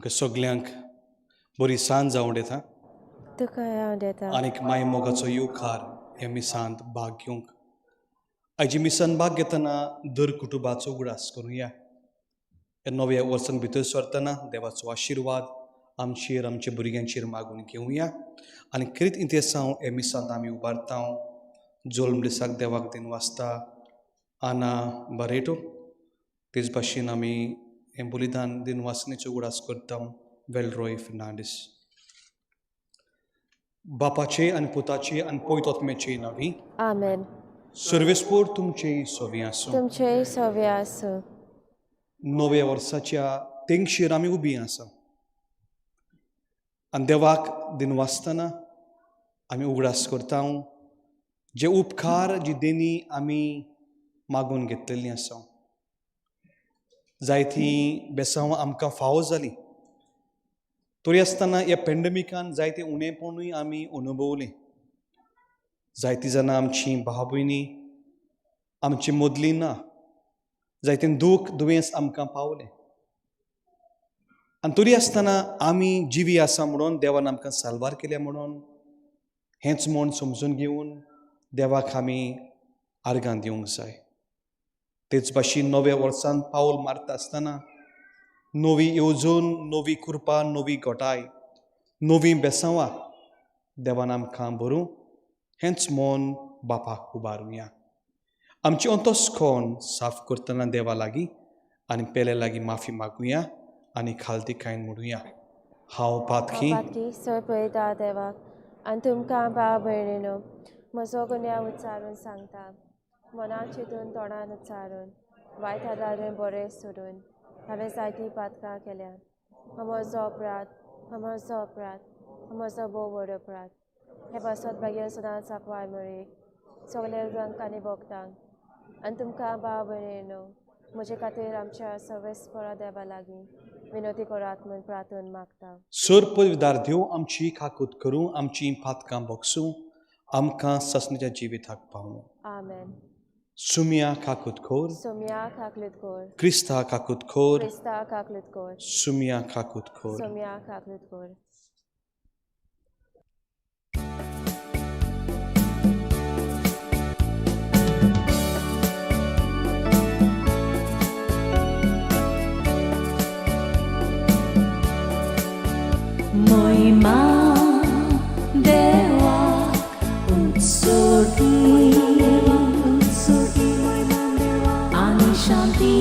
तुमकां सगल्यांक बरी सांज जावं येता तुका हांव देता आनीक माय मोगाचो येवकार हे मिसांत भाग घेवंक. आयची मिसान भाग घेतना दर कुटुंबाचो उगडास करुया. ह्या नव्या वर्सान भितर सरतना देवाचो आशिर्वाद आमचेर आमच्या भुरग्यांचेर मागून घेवया. आनी खरीत इतिहास हांव हे मिसांत आमी उबारता जल्म दिसाक देवाक दिन वाचता आना बारेटो. तेच भाशेन आमी हें बलिदान दिन वाचनेचो उगडास करता वेलरॉय फर्नांडीस. बापाचे आनी पुताचे आनी पवित्र आत्म्याचे नांवी. आमेन. सर्वेस्पोर तुमचे सोवी आसूं. तुमचे सवे आसूं. नव्या वर्साच्या तेंगशेर आमी उबीं आसा आनी देवाक दिन वाचतना आमी उगडास करता जे उपकार जी देणी आमी मागून घेतलेलीं आसा. जायतीं बेसांवां आमकां फावो जालीं तरी आसतना ह्या पॅन्डेमिकान जायतें उणेपणूय आमी अनुभवलें. जायतीं जाणां आमचीं भाव भयणी आमचे मदलीं ना. जायतें दूख दुयेंस आमकां पावलें आनी तरी आसतना आमी जिवी आसा म्हणून देवान आमकां साल्वार केल्या म्हणून हेंच म्हूण समजून घेवन देवाक आमी आर्गां दिवंक जाय. तेच भाशेन नव्या वर्सान पावल मारता आसतना नवी येवजण नवी कृपा नवी घोटाय नवीं बेसांवां देवान आमकां भरूं हेंच म्हूण बापाक उबारुया. आमची अंतस्कोण साफ करतना देवा लागीं आनी पेले लागीं माफी मागुया आनी खालतीकायेन म्हणुया. हांव पातकी सय पळयता देवाक आनी तुमकां भाव भयणीनो म्हजो गुन्या उच्चारून सांगता. मनान चिंतून तोंडान उच्चारून वायट आदारून बरें सोडून हांवें जायतीं पातकां केल्यात. हो म्हजो अपराध हो म्हजो भोव व्हड अपराध. हे पासत मागीर सदांच सांकवार मेळ्ळी सगल्या जांक आनी भोगतांक आनी तुमकां भाव भयणीनो म्हजे खातीर आमच्या सर्वेस्परा देवा लागीं विनोती करात म्हूण प्रार्थना मागता. सर पदवीदार देव आमची काकूत करूं आमची पातकां भोगसूं आमकां ससणीच्या जिविताक पावूं. आमेन. सुमिया काकूत खोर. सुमिया काकलीत कोर. क्रिस्ता काकूत खोर. Crysta काकलीत core. सुमिया काकूत खोर. सुमिया काकलीत core. Moima dewa unsuri ani shanti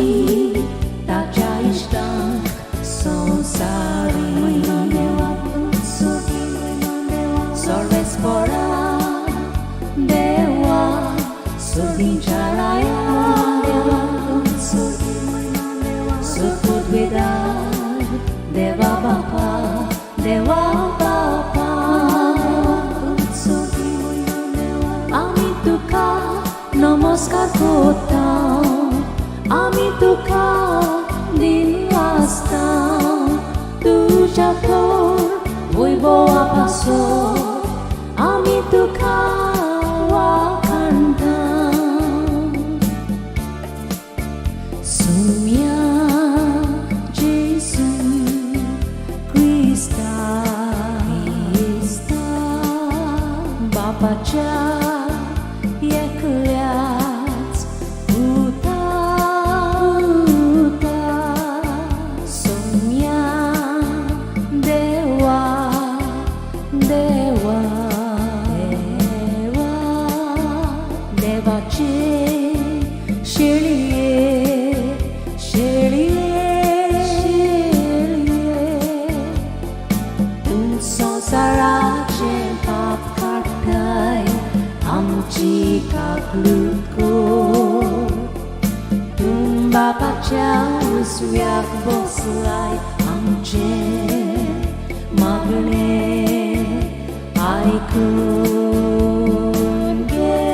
taja ishtam sansari sorvespora dewa sudincaraya suput vedad deva bapa Dewa Bapa Ami Tuka Namaskar kortam Ami Tuka dinwastam Tuja kor Voivoa paso Ami Tuka wakantam Sumya Bapacha yekliat uta Sumya dewa dewa dewa devache sheliye sansarache pap kartai amchi kaklut kor tumba pachau suyak boslai amche magne aikun ge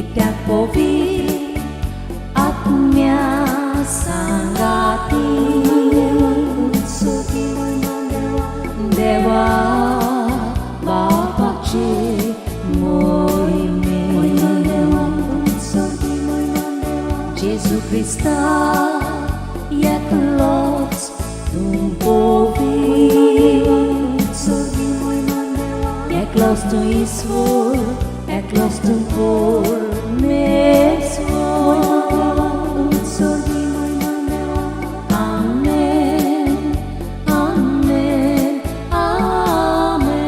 ityak povi atmya sangati Dewa Bapache Moime Jesus Christa Yakla tung povi eklos tung isvor eklos tung por mesvor amen amen amen.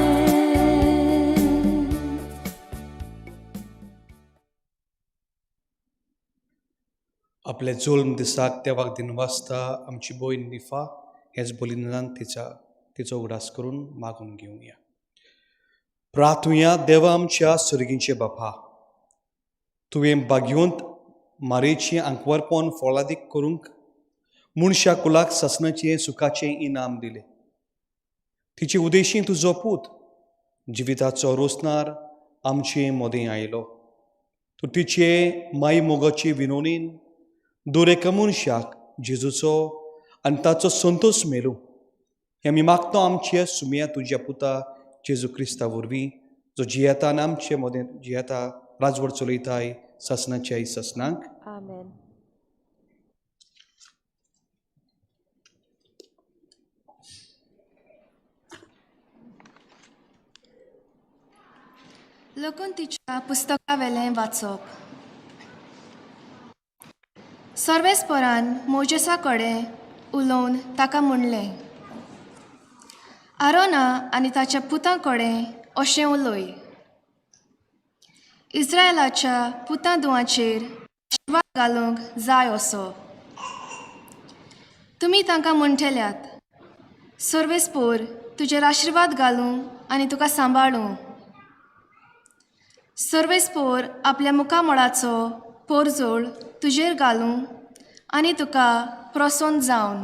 आपले जुल्म दिसाक देवाक दिनवासता आमची बोईन निफा हेच बोलिनान तिचो उगडास करून मागून घेवया. प्रार्थुया देवा आमच्या सर्गीचे बापा, तुवें बागयोंत मारेची आंकवारपण फळादीक करूंक मनशा कुलाक ससनाचे सुखाचे इनाम दिले. तिचे उदेशी तुजो पूत जिविताचो रोसनार आमचे मोदें आयलो. तूं तिचे माई मोगाची विनोनीन दर एका मनशाक जेजूचो आनी ताचो संतोष मेळूं हें आमी मागतो आमचे सुमया तुज्या पुता जेजू क्रिस्ता वरवीं, जो जियेता आनी आमचे मोदें जियेता राजवट चलयताय ससनाच्या ससनांक. आमेन. लोकून तिच्या पुस्तका वेलें वाचप. सर्वेस्परान मोजेसा कडेन उलोवन ताका म्हणलें, आरोना आनी ताच्या पुतां कडेन अशें उलय. इस्रायलाच्या पुतां दुआंचेर आशिर्वाद घालूंक जाय असो. तुमी तांकां म्हणटल्यात, सर्वेस्पोर तुजेर आशिर्वाद घालूं आनी तुका सांबाळूं. सर्वेस्पोर आपल्या मुखामळाचो पोरजोळ तुजेर घालूं आनी तुका प्रसन्न जावन.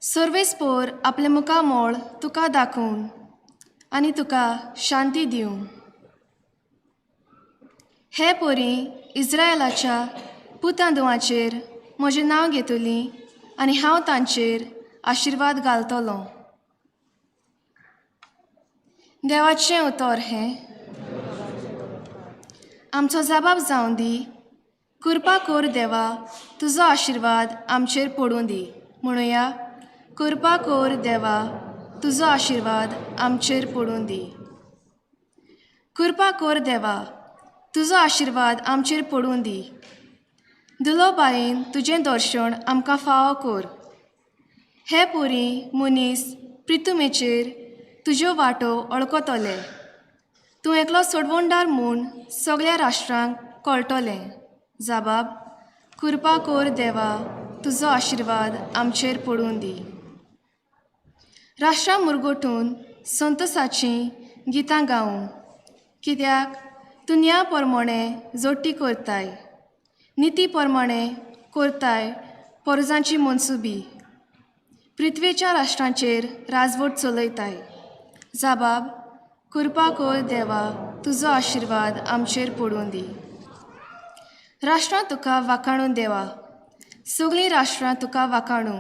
सर्वेस्पोर आपले मुखामोळ तुका दाखोवन आनी तुका शांती दिवं. हे पोरी इस्रायलाच्या पुतां दुआंचेर म्हजें नांव घेतलीं आनी हांव तांचेर आशिर्वाद घालतलों. देवाचें उतर हें, आमचो जबाब जावन दी. कृपा कोर देवा, तुजो आशिर्वाद आमचेर पडूं दी. म्हणुया, कृपा कोर देवा, तुजो आशिर्वाद आमचेर पडूं दी. कृपा कोर देवा, तुजो आशिर्वाद आमचेर पडूं दी. दुलो बायेन तुजें दर्शन आमकां फावो कोर. हे पोरी मनीस प्रितुमेचेर तुज्यो वाटो अळकतले. तूं एकलो सोडवणदार म्हूण सगळ्या राष्ट्रांक कळटलें. जबाब, कृपा कोर देवा, तुजो आशिर्वाद आमचेर पडूं दी. राष्ट्रां मुरगोटून संतोसाचीं गितां गावूं, कित्याक तूं न्या प्रमाणें जोडटी करताय, निती प्रमाणें करताय परजांची मनसुबी. पृथ्वेच्या राष्ट्रांचेर राजवट चलयताय. जबाब, कृपा कोर देवा, तुजो आशिर्वाद आमचेर पडूं दी. राष्ट्रां तुका वाखाणूं देवा, सगळीं राष्ट्रां तुका वाखाणूं.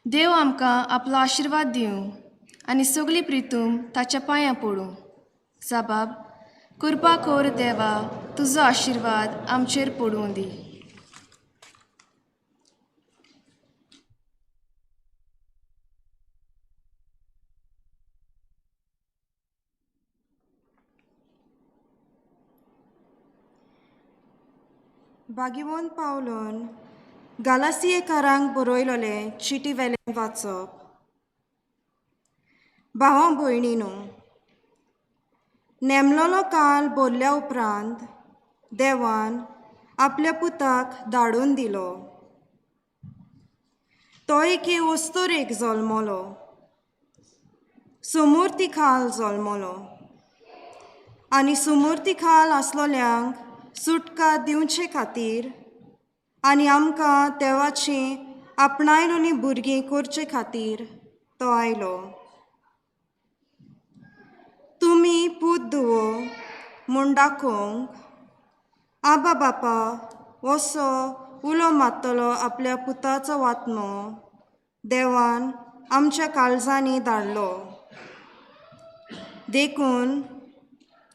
देव आमकां आपलो आशिर्वाद दिवं आनी सगळी प्रितूम ताच्या पांयां पडूं. जबाब, कृपा कोर देवा, तुजो आशिर्वाद आमचेर पडूं दी. भागिवंत पावलोन गालासियेकारांक बरयलोले चिटी वेलें वाचप. भावां भयणीनो, नेमलोलो काल भरल्या उपरांत देवान आपल्या पुताक धाडून दिलो. तो एके वस्तोरेक जल्मलो, सुमूर्ती खाल जल्मलो आनी सुमूर्ती खाल आसलोल्यांक सुटका दिवचे खातीर आनी आमकां देवाची आपणायलोलीं भुरगीं करचे खातीर तो आयलो. तुमी पूत धुवो म्हूण दाखोवंक आबा बापा असो उलो मारतलो आपल्या पुताचो वात्नो देवान आमच्या काळजांनी धाडलो. देखून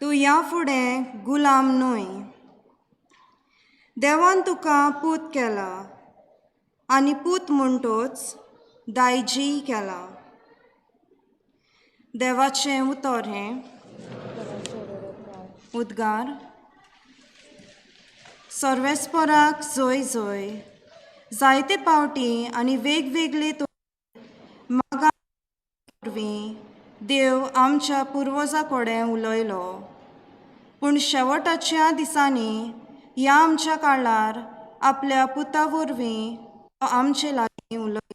तूं ह्या फुडें गुलाम न्हय. देवान तुका पूत केला आनी पूत म्हणटोच दायजी केला. देवाचें उतर हें उद्गार. सर्वेस्पराक जोय जोय. जायते पावटी आनी वेगवेगळे मागा वरवीं देव आमच्या पुर्वजां कडेन उलयलो, पूण शेवटाच्या दिसांनी ह्या आमच्या काळार आपल्या पुता वरवीं तो आमचे लागीं उलयलो.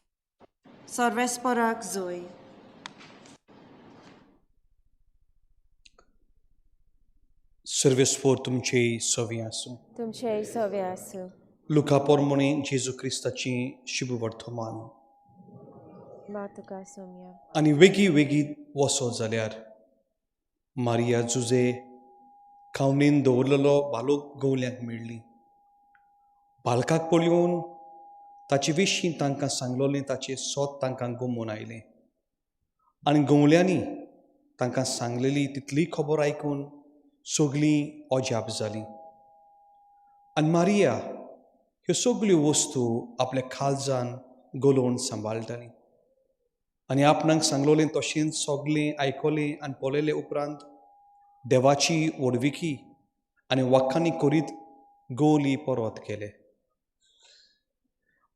सर्वेस्पराक जोय. सर्वेस्पोर तुमचे सवी आसूं. तुमचे सवे आसूं. लुका पोरमोणी जेजू क्रिस्ताची शुभ वर्तमान. मा तुका सोम्या. आनी वेगळी वेगळी वसो जाल्यार मारिया जुजे खावनीन दवरलेलो बालूक गवल्यांक मेळ्ळी. बालकाक पळोवन ताचे विशीं तांकां सांगलोलें ताचें सोत तांकां गमून आयलें. आनी गवल्यांनी तांकां सांगलेली तितली खबर आयकून सगळीं अजाप जालीं. आनी मारिया ह्यो सगळ्यो वस्तू आपल्या काळजान गलोवन सांबाळटाली. आनी आपणाक सांगलोलें तशेंच सगळें आयकलें आनी पळयलें उपरांत देवाची वडविकी आनी वखाणी करीत गवली परत केले.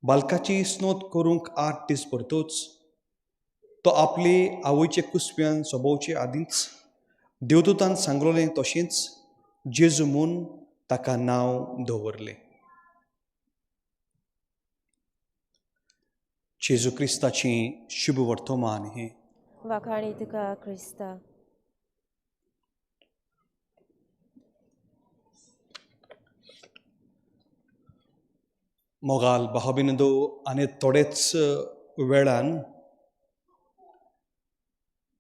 बालकाची इस्नोत करूंक 8 दीस भरतूच तो आपले आवयचे कुसप्यान सोबोवचे आदींच देवदूतान सांगलोलें तशेंच जेजू म्हूण ताका नांव दवरलें. जेजू क्रिस्ताची शुभ वर्तमान हें. वाखाणी तुका क्रिस्ता. मोगाल भाबिनदो आनी थोडेच वेळान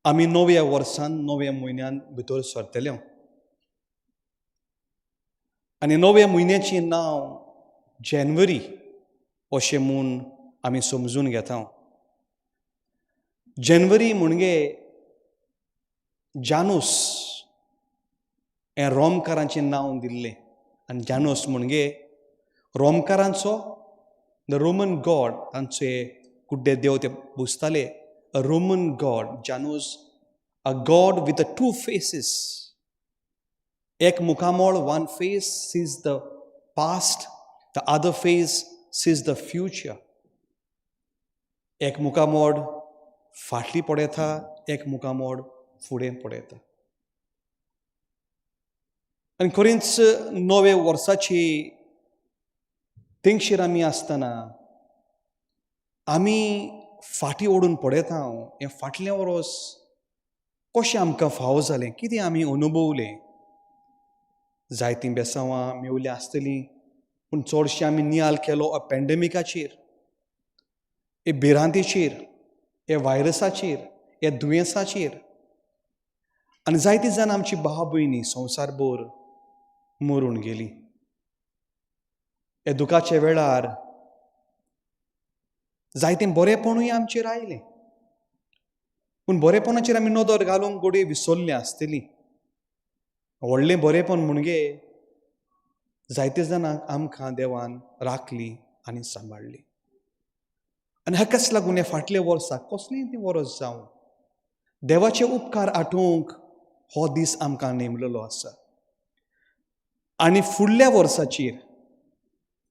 आमी नव्या वर्सान नव्या म्हयन्यान भितर सरतले. आनी नव्या म्हयन्याचें नांव जानेवारी अशें म्हूण आमी समजून घेता. जानेवारी म्हणजे जानूस हें रोमकारांचें नांव दिल्लें. आनी जानूस म्हणजे रोमकारांचो द रोमन गॉड, तांचे कुड्डे देव ते बुजताले. A Roman god, Janus, a god with the 2 faces. एक मुखामोळ, one face sees the past, the other face sees the future. एक मुखामोळ फाटली पळयता, एक मुखामोळ फुडें पळयता. आनी खरेंच नवे वर्साची तेंगशेर आमी आसतना आमी फाटी ओडून पळयता हें फाटलें वर्स कशें आमकां फावो जालें, कितें आमी अनुभवलें. जायतीं बेसांवां मेवलीं आसतलीं, पूण चडशें आमी नियाल केलो पॅन्डेमिकाचेर, हे भिरांतीचेर, हे व्हायरसाचेर, हे दुयेंसाचेर. आनी जायतीं जाण आमची भाव भयणी संवसारभर मरून गेलीं. हे दुखाच्या वेळार जायतें बरेपणूय आमचेर आयलें, पूण बरेपणाचेर आमी नदर घालूंक गोडे विसरलीं आसतलीं. व्हडलें बरेपण म्हणजे जायते जाणांक आमकां देवान राखली आनी सांबाळली. आनी हाकाच लागून हे फाटल्या वर्साक कसलेंय तें वर्स जावं देवाचे उपकार आठोवंक हो दीस आमकां नेमलेलो आसा. आनी फुडल्या वर्साचेर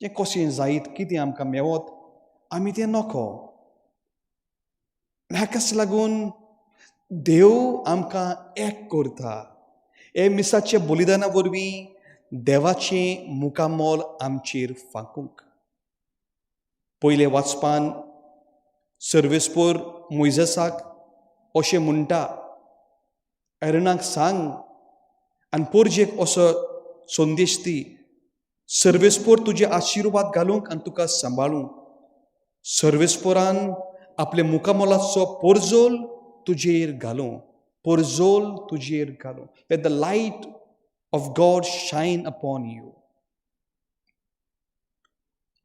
जें कशें जायत कितें आमकां मेवत आमी तें नको. हाकाच लागून देव आमकां एक करता. हे मिसाच्या बलिदाना वरवीं देवाचें मुखामोल आमचेर फाकूंक. पयले वाचपान सर्वेस्पोर मोइजेसाक अशें म्हणटा, एरणाक सांग आनी पोरजेक असो संदेश दी, सर्वेस्पोर तुजे आशिर्वाद घालूंक आनी तुका सांबाळूंक. सर्वेस्पोरान आपले मुखामोलाचो पोरजोल तुजेर घालूं, पोरजोल तुजेर घालूं. Let the light of God shine upon you.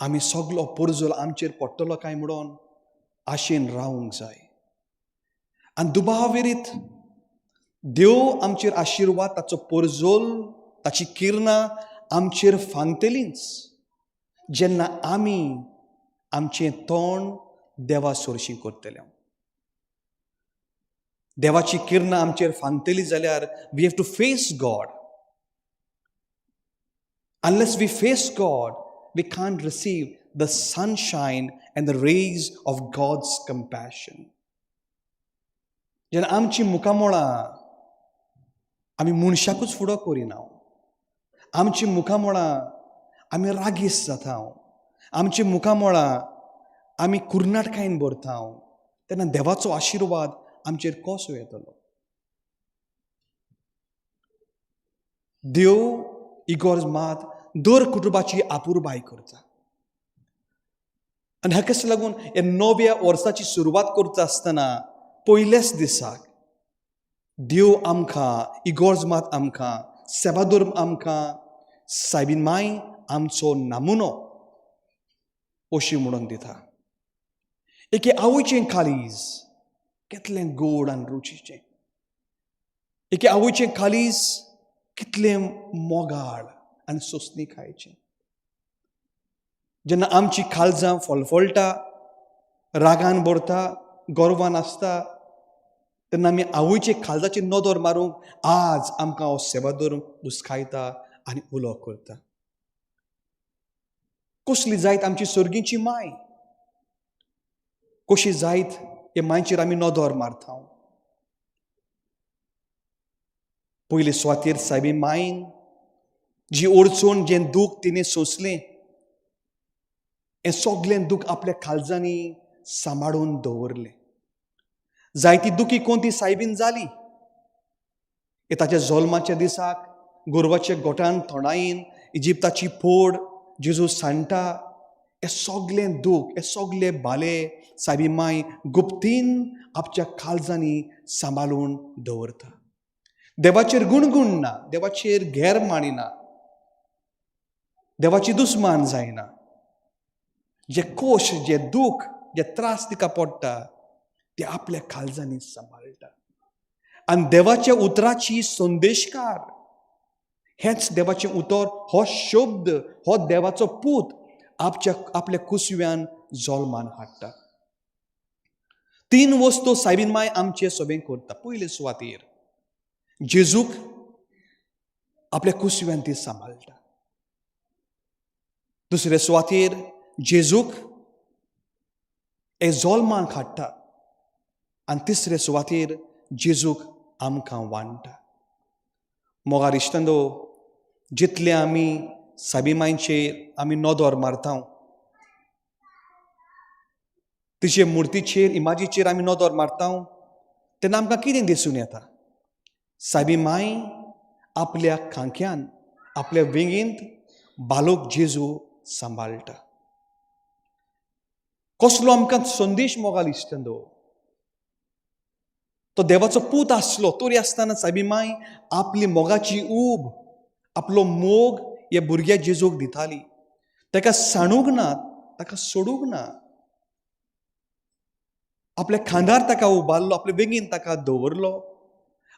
आमी सगलो पोरजोल आमचेर पडटलो काय म्हणून आशेन रावूंक जाय. आनी दुबाविरीत देव आमचेर आशिर्वाद, ताचो पोरजोल, ताची किरणां आमचेर फांकतलींच जेन्ना आमी आमचें तोंड देवा सोरशीं करतले. देवाची किरणां आमचेर फांकतली जाल्यार we have to face God. Unless we face God, we can't receive the sunshine and the rays of God's compassion. जेन्ना आमची मुखामोळां आमी मनशाकूच फुडो करिना, आमची मुखामोळां आमी रागीस जाता, आमची मुखामोळां आमी कुर्नाटकायेन भरता, तेन्ना देवाचो आशिर्वाद आमचेर कसो येतलो? देव इगोर्ज मात दर कुटुंबाची आपुरबाय करता. आनी हाकाच लागून हे नव्या वर्साची सुरवात करता आसतना पयल्याच दिसाक देव आमकां, इगोर्ज मात आमकां, सेबादोर आमकां, सायबीन माय आमचो नामुनो अशी म्हणून दिता. एके आवयचें कालीज कितलें गोड आनी रुचीचें. एके आवयचें कालीज कितलें मोगाळ आनी सोंसणीकायेचें. जेन्ना आमची काळजां फळफळटा, रागान भरता, गर्वान आसता, तेन्ना आमी आवयचे काळजाची नदर मारूंक आज आमकां हो सेबादोर हुस्कायता आनी उलो करता. कसली जायत आमची सर्गीची माय, कशी जायत हे मांयचेर आमी नदर मारता. पयले सुवातेर सायबी मायन जी ओडचून जें दूख तिणें सोंसलें, हें सगळें दूख आपल्या काळजांनी सांबाळून दवरलें. जायती दुखी कोण ती सायबीन जाली. ताच्या जल्माच्या दिसाक गोरवाच्या गोठान थोडायेन इजिप्ताची फोड जेजू सांडटा, हें सगळें दूख, हें सगळें बाले सायबी माय गुप्तीन आपच्या काळजांनी सांबाळून दवरता. देवाचेर गुणगुण ना, देवाचेर घेर मारिना, देवाची दुस्मान जायना. जे कोश, जे दूख, जे त्रास तिका पडटा ते आपल्या काळजांनी सांबाळटा. आनी देवाच्या उतराची संदेशकार, हेच देवाचें उतर, हो शब्द, हो देवाचो पूत आपल्या कुसव्यान जल्मान हाडटा. 3 वस्तू सायबीन माय आमचे सोबें करता. पयले सुवातेर जेजूक आपल्या कुसव्यान ती सांबाळटा. दुसरे सुवातेर जेजूक हे जल्माक हाडटा. आनी तिसरे सुवातेर जेजूक आमकां वाडटा. मोगार इश्टंदो, जितले आमी सायबी मायचेर आमी नदर मारता, तिचे मुर्तीचेर, इमाजीचेर आमी नदर मारता, तेन्ना आमकां कितें दिसून येता? सायबी माय आपल्या खांक्यान, आपल्या वेगींत बालोक जेजू सांबाळटा. कसलो आमकां संदेश मोगाल इश्टंदो. तो देवाचो पूत आसलो तरी आसतना सायबी माय आपली मोगाची ऊब, आपलो मोग हे भुरग्या जेजूक दिताली. ताका साणूंक ना, ताका सोडूंक ना. आपल्या खांदार ताका उबारलो, आपले बेगीन ताका दवरलो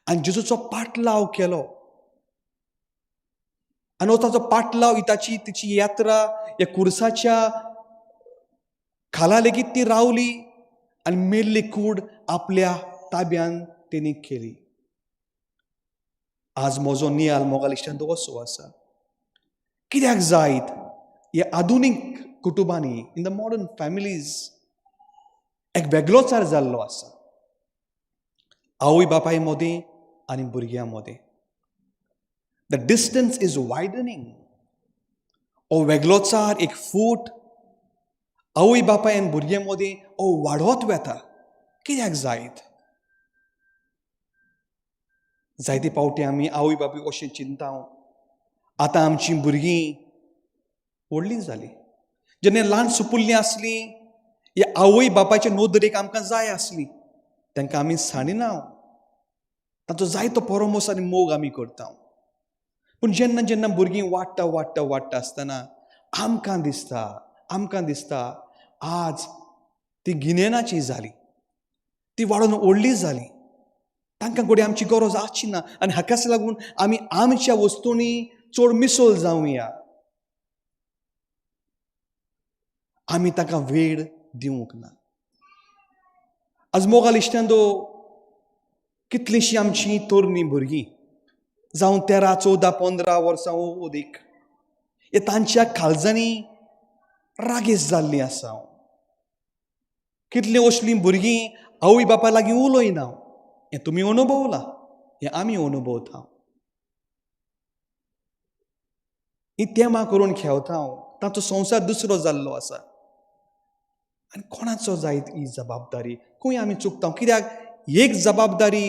आनी जेजूचो पाटलाव केलो. आनी ताचो पाटलाव, तिची यात्रा ह्या कुर्साच्या खाला लेगीत ती रावली आनी मेल्ली कूड आपल्या ताब्यान तेणी केली. आज म्हजो नियाल मोगाल इश्टांचो असो आसा. कित्याक जायत ह्या आधुनीक कुटुंबांनी, इन द मॉडर्न फॅमिलीज, एक वेगळोचार जाल्लो आसा आवय बापाय मदीं आनी भुरग्यां मदीं. The distance is widening. हो वेगळोचार एक फूट आवय बापाय आनी भुरग्यां मदीं हो वाडत वता. कित्याक जायत? जायते पावटी आमी आवय बापूय अशें चिंता, आतां आमचीं भुरगीं व्हडलीं जालीं. जेन्ना ल्हान सुपुल्लीं आसलीं, ह्या आवय बापायच्या नोदरेक आमकां जाय आसली, तांकां आमी साणिना, ताचो जायतो परमोस आनी मोग आमी करता. पूण जेन्ना जेन्ना भुरगीं वाडटा वाडटा वाडटा आसतना आमकां दिसता आज ती गिन्यानाची जाली, ती वाडून व्हडली जाली, तांकां घोडी आमची गरज आसची ना. आनी हाकाच लागून आमी आमच्या वस्तूंनी चड मिसळ जावया. आमी ताका वेळ दिवंक ना. आज मोगाल इश्टांदो कितलींशीं आमचीं तरणी भुरगीं जावं 13, 14, 15 वर्सां ओदीक हे तांच्या काळजांनी रागेस जाल्लीं आसा. कितलीं असलीं भुरगीं आवय बापा लागीं उलयना. हें तुमी अनुभवलां, हें आमी अनुभवता. ही तेमा करून खेवता ताचो संवसार दुसरो जाल्लो आसा. आनी कोणाचो जायत ही जबाबदारी? खंय आमी चुकता? कित्याक एक जबाबदारी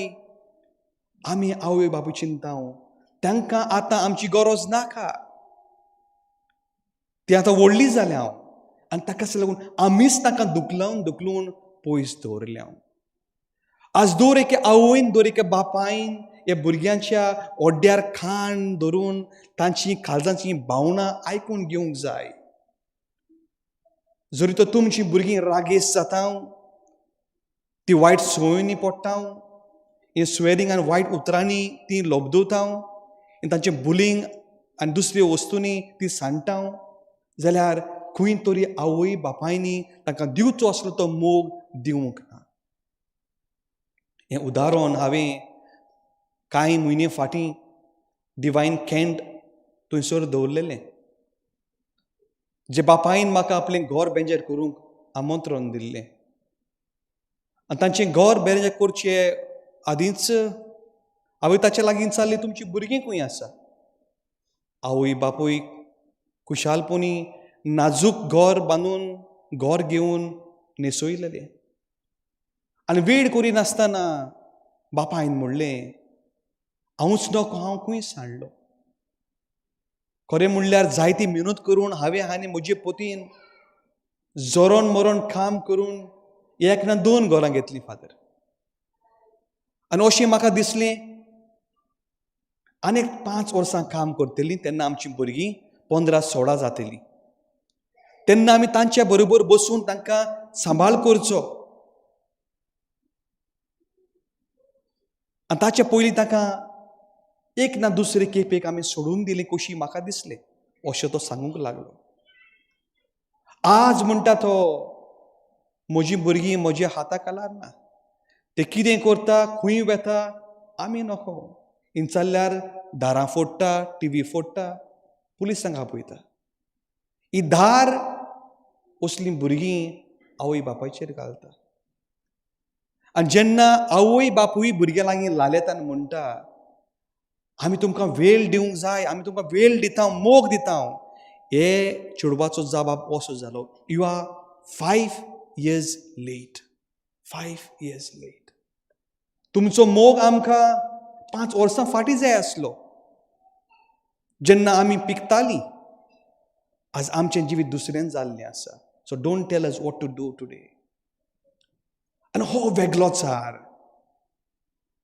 आमी आवय बापूय चिंता. तांकां आतां आमची गरज नाका. ती आतां व्हडलीं जाल्या आनी ताकाच लागून आमीच तांकां दुखलून पयस दवरल्या. आज दर एके आवयन दर एके बापायन ह्या भुरग्यांच्या ओड्ड्यार खाण धरून तांची काळजांची भावना आयकून घेवंक जाय. जरी तर तुमची भुरगीं रागेस जाता, ती वायट संवयनी पडटा, हे स्वेरींग आनी वायट उतरांनी ती लोबदवता, तांचे बुलींग आनी दुसऱ्यो वस्तूंनी ती सांडटा, जाल्यार खंय तरी आवय बापायनी तांकां दिवचो आसलो तो मोग दिवंक ना. हें उदाहरण हांवें कांय म्हयने फाटीं डिवायन कॅन्ट थंयसर दवरलेलें. जे बापायन म्हाका आपलें घर बेंजेर करूंक आमंत्रण दिल्लें. आनी तांचें घर बेंजेर करचे आदींच हांवें ताचे लागीं विचारलें, तुमची भुरगीं खंय आसा? आवय बापूय खुशालपणी नाजूक घर बांदून घर घेवन न्हेसयलेलें. आनी वेळ करिनासतना बापायन म्हणलें, हांवूच नको, हांव खंय सांडलो. खरें म्हणल्यार जायती मेहनत करून हांवें आनी म्हजे पतीन जोरोन मरोन काम करून एक ना 2 घरां घेतलीं फादर. आनी अशें म्हाका दिसलें आनीक 5 वर्सां काम करतलीं तेन्ना आमचीं भुरगीं 15-16 जातलीं. तेन्ना आमी तांच्या बरोबर बसून तांकां सांबाळ करचो. आनी ताच्या पयलीं ताका एक ना दुसरे केपेक आमी सोडून दिली कशी म्हाका दिसलें. अशें तो सांगूंक लागलो. आज म्हणटा तो, म्हजीं भुरगीं म्हज्या हाता खाला ना. ते कितें करता, खंय वेता, आमी नखो. इंचारल्यार दारां फोडटा, टीव्ही फोडटा, पुलिसांक आपयता. ही धार असलीं भुरगीं आवय बापायचेर घालता. आनी जेन्ना आवय बापूय भुरग्यां लागीं लालेता आनी म्हणटा, आमी तुमकां वेळ दिवंक जाय, आमी तुमकां वेळ दिता, मोग दिता, हे चेडवाचो जबाब असो जालो. You are 5 years late. 5 years late. तुमचो मोग आमकां 5 वर्सां फाटीं जाय आसलो. जेन्ना आमी पिकतालीं, आज आमचें जिवीत दुसरें जाल्लें आसा. So don't tell us what to do today. आनी हो वेगळोचार,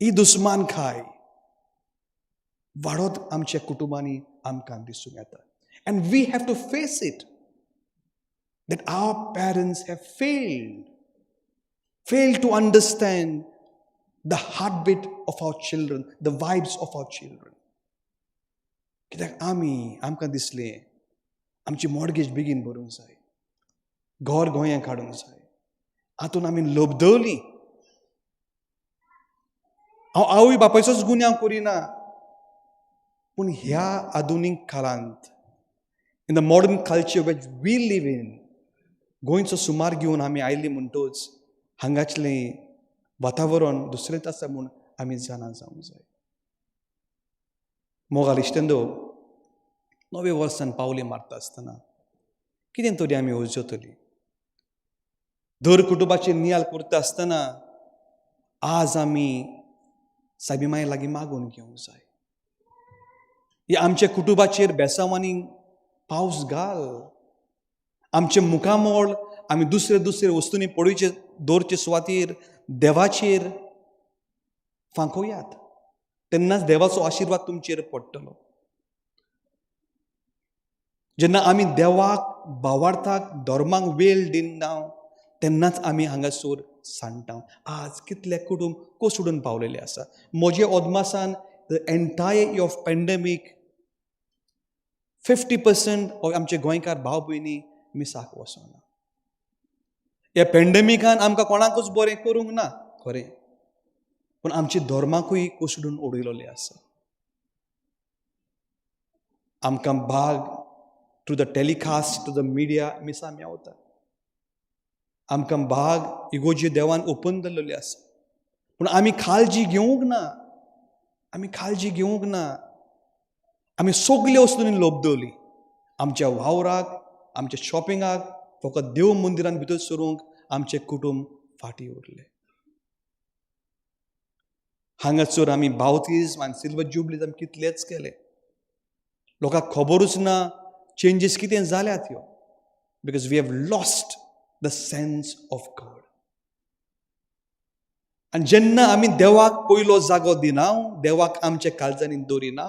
ही दुस्मानखाय वाडत आमच्या कुटुंबांनी आमकां दिसूंक येता. And we have to face it, that our parents have failed to understand the heartbeat of our children, the vibes of our children. कित्याक आमकां दिसलें आमची मॉर्गेज बेगीन भरूंक जाय, घर गोंयांत काडूंक जाय, हातून आमी लोबदवलीं. हांव आवय बापायचोच गुन्यांव करिना, पूण ह्या आधुनीक काळांत, in the modern culture which we live in, गोंयचो सुमार घेवन आमी आयिल्ली म्हणटच हांगाचलें वातावरण दुसरेंच आसा म्हूण आमी जाणा जावंक जाय. मोगाल इश्टेंदो, नवे वर्सान पावली मारता आसतना कितें तरी आमी उजवतलीं. दर कुटुंबाचेर नियाल करता आसतना आज आमी सायबीमाये लागीं मागून घेवंक जाय. ही आमच्या कुटुंबाचेर बेसांवांनी पावस घाल. आमचे मुखामोळ आमी दुसरे वस्तूंनी पडोवचे दवरचे सुवातेर देवाचेर फांकोयात. तेन्नाच देवाचो आशिर्वाद तुमचेर पडटलो. जेन्ना आमी देवाक भावार्थाक धर्माक वेळ दिना तेन्नाच आमी हांगासर सांडटा. आज कितले कुटुंब कोसडून पावलेले आसा. म्हजे अदमासान the entire year of pandemic 50% आमचे गोंयकार भाव भयणी मिसाक वचना. ह्या पॅन्डेमिकान आमकां कोणाकूच बरें करूंक ना खरें, पूण आमची धर्माकूय कोसडून उडयलोली आसा. आमकां भाग through the telecast to the media मिसा मेवता. आमकां भाग इगोजी देवान ओपन दवरलेली आसा, पूण आमी काळजी घेवंक ना. आमी काळजी घेवंक ना. आमी सगल्यो वस्तूंनी लोभ दवरली. आमच्या वावराक, आमच्या शॉपिंगाक फकत देव मंदिरान भितर सरूंक आमचे कुटुंब फाटीं उरले. हांगासर आमी बावतीज आनी सिल्वर जुबलीज आमी कितलेच केले. लोकांक खबरूच ना चेंजीस कितें जाल्यात ह्यो, because we have lost the sense of God. आनी जेन्ना आमी देवाक पयलो जागो दिना, देवाक आमच्या काळजांनी दवरिना,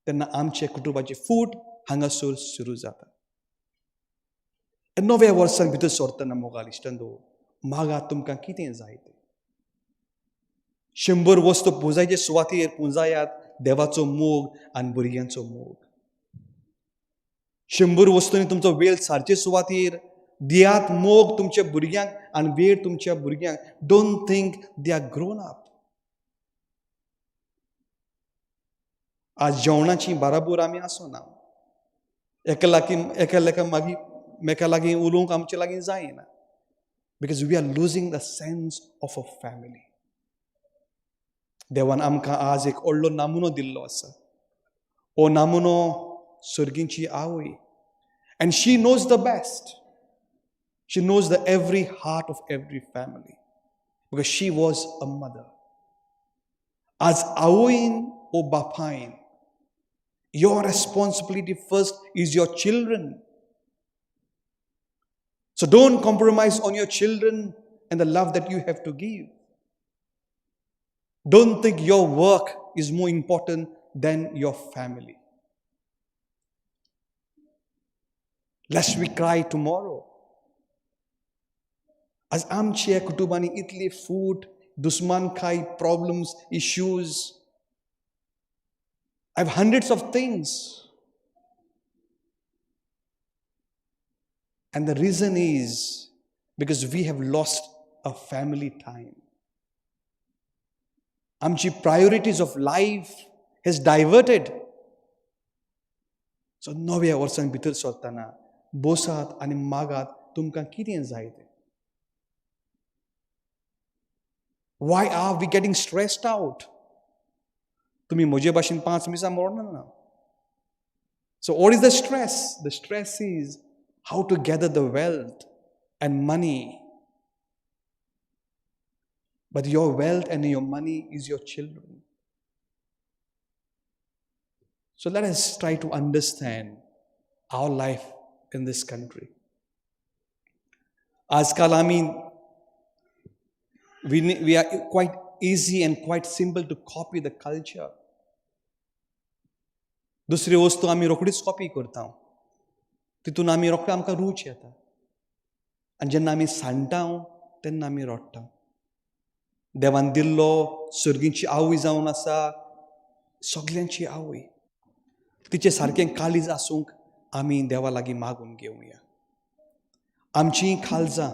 तेन्ना आमचे कुटुंबाची फूट हांगासर सुरू जाता. नव्या वर्सान भितर सरतना मोगाल इश्टांनो, मागात तुमकां कितें जाय तें. 100 वस्तू पुजायचे सुवातेर पुंजायात देवाचो मोग आनी भुरग्यांचो मोग. 100 वस्तूंनी तुमचो वेळ सारचे सुवातेर दियात मोग तुमच्या भुरग्यांक आनी वेळ तुमच्या भुरग्यांक. Don't think they are grown up. आज जेवणाची बराबर आमी आसना. एका लागीं उलोवंक आमचे लागीं जायना, because we are losing the sense of a family. देवान आमकां आज एक व्हडलो नामुनो दिल्लो आसा. हो नामुनो सर्गीची आवय. And she knows the best. She knows the every heart of every family, because she was a mother. As आवयन o बापायन, your responsibility first is your children. So don't compromise on your children and the love that you have to give. Don't think your work is more important than your family. Lest we cry tomorrow. As आमच्या कुटुंबांनी इतली फूट, दुस्मानखाई, problems, issues. I have hundreds of things. And the reason is because we have lost a family time. आमची priorities of life has diverted. So नव्या वर्सान भितर सरतना बोसात आनी मागात तुमकां कितें जाय तें. Why are we getting stressed out? तुमी म्हजे भाशेन 5 मिसां मरना ना. So what is the stress? The stress is how to gather the wealth and money. But your wealth and your money is your children. So let us try to understand our life in this country. Azkal, we are quite easy and quite simple to copy the culture. दुसरी वस्तू आमी रोखडीच copy करता. तितून आमी रोखडें आमकां रूच येता. आनी जेन्ना आमी सांडटा तेन्ना आमी रडटा. देवान दिल्लो सर्गीची आवय जावन आसा, सगल्यांची आवय. तिचे सारकें काळीज आसूंक आमी देवा लागीं मागून घेवया. आमचीं काळजां,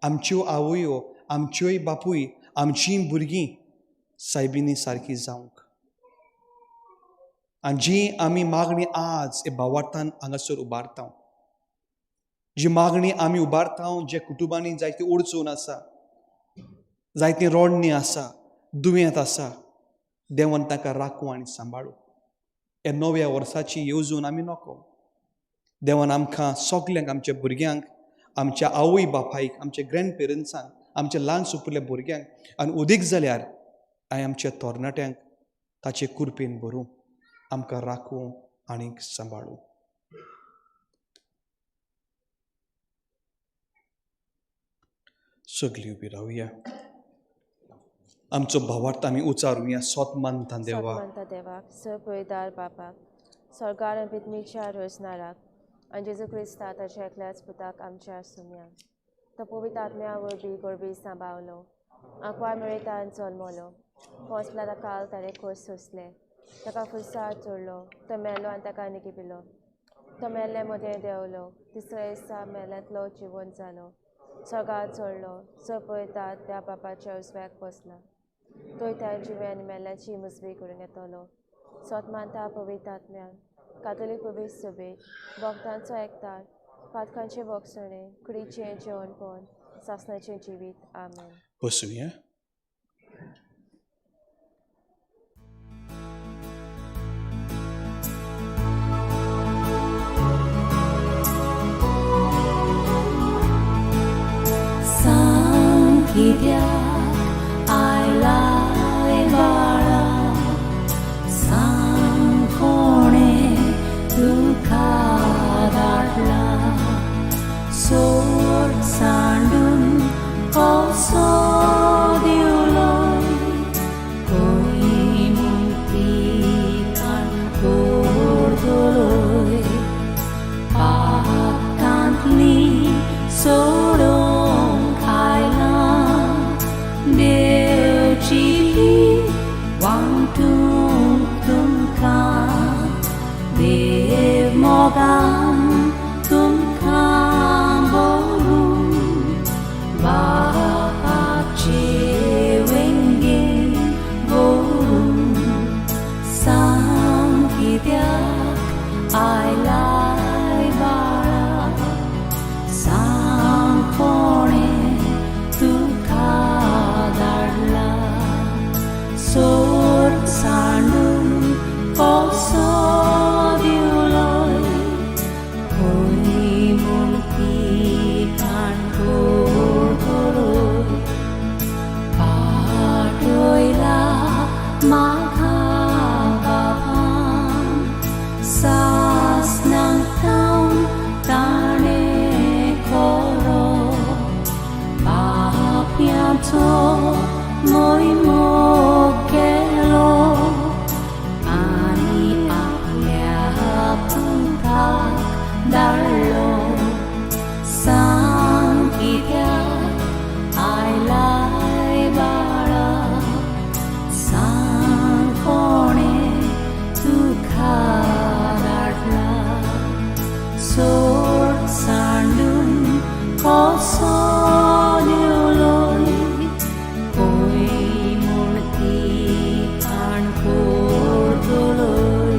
आमच्यो आवयो, आमच्योय बापूय, आमचीं भुरगीं सायबिणी सारकीं जावंक. आनी जी आमी मागणी आज हे भावार्थान हांगासर उबारता, जी मागणी आमी उबारता, जे कुटुंबांनी जायती अडचण आसा, जायतीं रोडणीं आसा, दुयेंत आसा, देवान ताका राखूं आनी सांबाळूं. हे नव्या वर्साची येवजण आमी नको. देवान आमकां सगल्यांक, आमच्या भुरग्यांक, आमच्या आवय बापायक, आमच्या ग्रँड पेरंट्सांक, आमच्या ल्हान सुपुरल्या भुरग्यांक आनी उदीक जाल्यार आमच्या तरणाट्यांक ताचे कुरपेन भरूं, आमकां राखूं आनी सांबाळूं. सगळीं उबी रावया. आमचो भावार्थ आमी उचारुया. सोत मानता देवा, सतमंत देवाक, सपळयदार बापाक, स्वर्गार आनी पितमीच्या रोजनाराक, आनी जेजू क्रिस्ता ताच्या एकल्याच पुताक आमच्या सुम्यांक, तो पवित्र आत्म्या वरवीं गोरबी सांबाळलो, आंकवार मेळयतान जल्मलो, पोंचला काल तारे खोस सोंसले, ताका खुर्सार चोरलो, तो मेलो आनी ताका निगिपिलो, तो मेल्ले मदें देंवलो, तिसऱ्या दिसा मेल्यांतलो जिवंत जालो, सगात जोडलो जो पळयतात त्या बापाच्या उजव्याक बसला तो त्या जिव्यान मेल्याची मुजवी करून येतलो स्वत मानता पवित्र आत्म्यान कातोलीक पवित्र सभेत भक्तांचो एकठांय पातकांचे भोगसणे कुडीचें जेवणपण सासणाचें जिवीत आमेन. बसूया. Kidyat आयलाय बाळा सांग कोणे तुका धाडला सोड सांडून कसो दिवलोय कोणी मुक्ती काणकोर दोलोय पाकांतली सोडून खायला देवची वांटून तुमकां देव मोगान तुमकां बोलून बापाचे वेंगेन बोलून सांग कित्याक आयलाय बाळा सांग कोणे तुका धाडला सोड सांडून कसो दिवलोय खंय मुक्ती काणकोर दोलोय पाठयला म्हाका बापान सासणांक थांव ताणें खरो पापयाचो मोग केलो आनी आपल्या पुताक धाडलो सांग कित्याक आयलाय बाळा सांग कोणे तुका धाडला सोड सांडून कसो दिवलोय खंय मुक्ती काणकोर दोलोय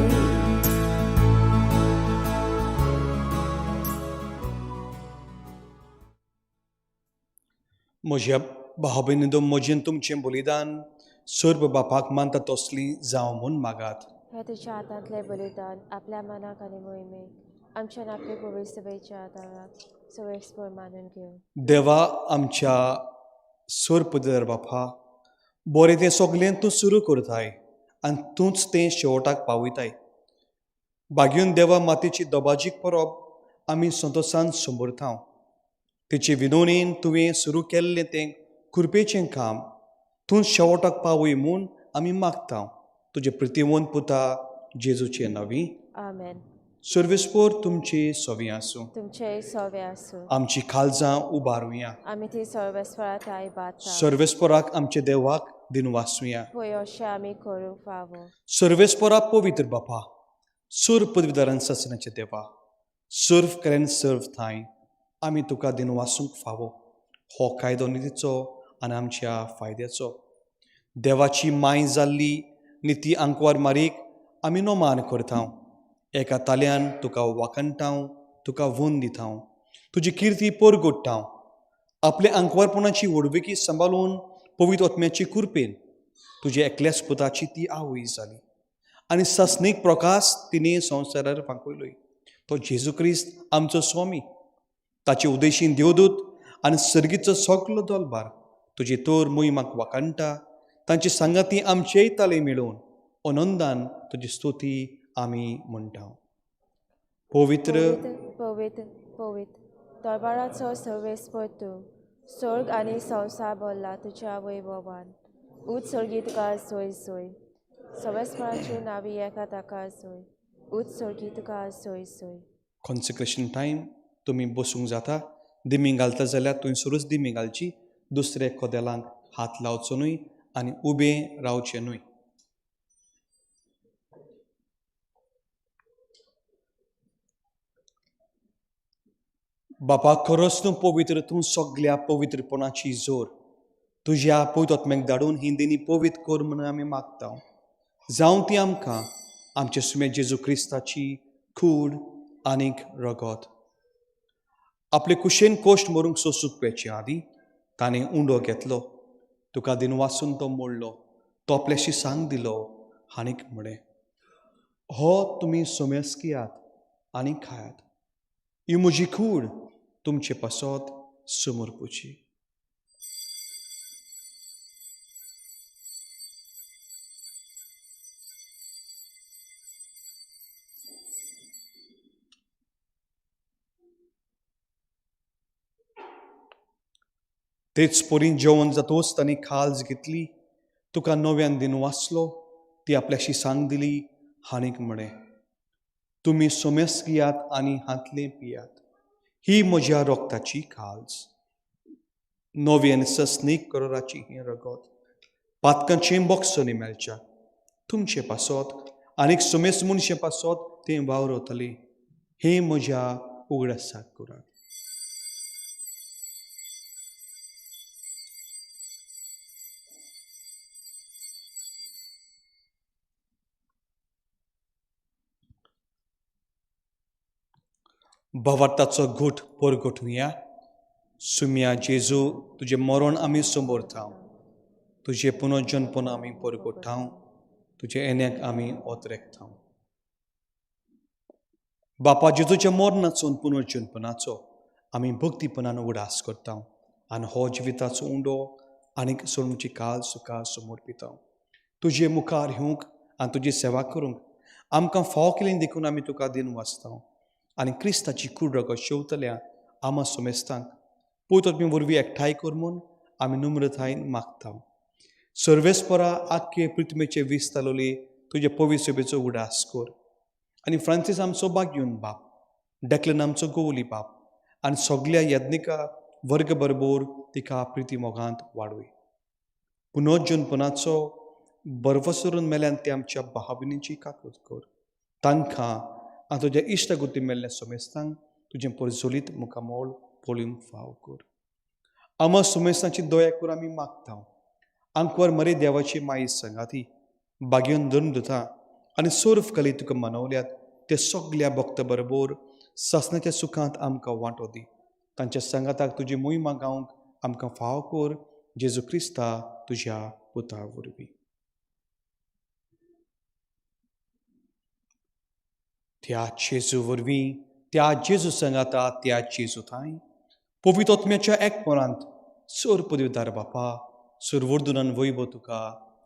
म्हज्या भाव भयणींनो म्हजें तुमचें बलिदान सर्व बापाक मानता तसली जावं म्हूण मागात. हे तुज्या हातांतले बलिदान आपल्या मनाक आनी मोहिमेक आमच्यान आपले पवित्र सभेच्या आदाराक सवयस्पर मानून घेवं. देवा आमच्या सर्पदर बापा बरें तें सगळें तूं सुरू करताय आनी तूंच तें शेवटाक पावयताय. बागेवन देवा मातेची दबाजीक परब आमी संतोशान समोरतांव. तेचे विनोणेन तुवें सुरू केल्लें तें कृपेचें काम तूं शेवटाक पावय म्हूण आमी मागतांव. तुजे प्रतिवंत पुता जेजूचे नवी आमेन. सर्वेस्पोर तुमची सोवी आसूं. तुमचे सवे आसूं. आमची काळजां उबारुया. आमी ती सर्वेस्परात आयबाता. सर्वेस्पोराक आमचे देवाक दिनवासुया. पळय अशें आमी करूंक फावो. सर्वेस्पोरा पवित्र बापा सर्व पदवीदारान ससनाचे देवा सर्व करेन सर्व थाय आमी तुका दिनवासूंक फावो. हो कायदो नितीचो आनी आमच्या फायद्याचो. देवाची माय जाल्ली निती आंकवार मारीक आमी नोमान करतांव. एका ताल्यान तुका वाकणटाव तुका वून दितांव. तुजी किर्ती परगोडटांव. आपले आंकवारपणाची वडविकी सांबाळून पवित्र आत्म्याची कृपेन तुजे एकल्याच पुताची ती आवय जाली आनी सस्नीक प्रकाश तिणे संवसारार फांकयलोय. तो जेजू क्रिस्त आमचो स्वामी ताचे उदेशीन देवदूत आनी सर्गीचो सगलो दलबार तुजे तोर मोहिमाक वाकणटा. तांची सांगाती आमचेय ताले मेळोवन आनंदान तुजी स्तुती आमी म्हणटा. पवित्र पवित्र पवित्र दरबाराचो सर्वेस्पर तूं स्वर्ग आनी संवसार भरला तुज्या वैभवान. उच सर्गी तुका सोय सोय. सर्वेस्पराची नावी एका ताका सोय. उच सर्गी तुका सोय सोय. कॉन्सेक्रेशन टायम तुमी बसूंक जाता. दिमी घालता जाल्यार थंयसरूच दिमी घालची. दुसरे कोदेलांक हात लावचो न्हय आनी उबें रावचें न्हय. बापा खरोच तूं पवित्र, तूं सगळ्या पवित्रपणाची जोर. तुज्या पवित्र आत्म्याक धाडून ही दिनी पवित्र कर म्हणून आमी मागता. जावं ती आमकां आमचे सुमे जेजू क्रिस्ताची कूड आनीक रगत. आपले कुशेन कोश्ट मरूंक सोंसूंक पेचे आदी ताणें उंडो घेतलो. तुका दिन वाचून तो मोडलो. तो आपल्याशी सांग दिलो आनीक म्हणे, हो तुमी सोमेस कियात आनी खायात. ही म्हजी कूड तुमचे पासत समर्पूची. तेच पोरीन जेवण जातोच तांणी खालज घेतली. तुका नव्यान दिन वाचलो. ती आपल्याशी सांग दिली आनीक म्हणे, तुमी सोमेस घेयात आनी हातले पियात. ही म्हज्या रोगताची खालज. नव्यान सस्नीक करोराची ही रगत. पातकांचें बोगसोनी मेळच्या तुमचे पासत आनीक सोमेस मनशे पासत तें वावरतले. हे म्हज्या उगडासाक करात. भवार्थाचो घोट परगटुया. सुम्या जेजू, तुजें मरण आमी समोरताव. तुजें पुनर्जन्मपण आमी परगटाव. तुजे येण्याक आमी ओतरेकताव. बापा जेजूच्या मरणाचो पुनर्जन्मपणाचो आमी भक्तीपणान उडास करताव. आनी हो जिविताचो उंडो आनीक सोडूंची काल सुखां समर्पिताव. तुजे मुखार येवंक आनी तुजी सेवा करूंक आमकां फाव केलें देखून आमी तुका दिन वाचताव. आनी क्रिस्ताची कूड रगत शेवतल्या आमा सोमेस्तांक पवित्र आत्मे वरवीं एकठांय कर म्हूण आमी नम्रतायेन मागताव. सर्वेस्परा आख्खे पृथ्वीचे विस्तारलोली तुजे पवित्र सभेचो उडास कर. आनी फ्रांसीस आमचो बाग्यून बाप, डेक्लन आमचो गोवली बाप आनी सगळ्या यज्ञिका वर्ग बरोबर तिका प्रिती मोगांत वाडोय. पुनर्जन्मपणाचो बरवसरून मेल्यान ते आमच्या भाविनीची काकूट कर. तांकां आनी तुज्या इश्टगुती मेल्ल्या सोमेस्तांक तुजें परजोलीत मुखामोल पळोवंक फाव कर. आमा सोमेस्तांची दया कर आमी मागताव. आंकवर मरे देवाची माई संगाती बागेवन धरून दिता आनी सोर्फ कली तुका मनवल्यात ते सगळ्या भक्त बरोबर ससनाच्या सुखांत आमकां वांटो दी. तांच्या संगाताक तुजी मोहिमा गावंक आमकां फाव कर. जेजू क्रिस्ता तुज्या पुता वरवीं. त्या जेजू वरवीं, त्या जेजू संगाता, त्या जेजू थंय पवित्र आत्म्याच्या एकपणांत सोर पदवीदार बापा, सोर वर्दुनान वैभव तुका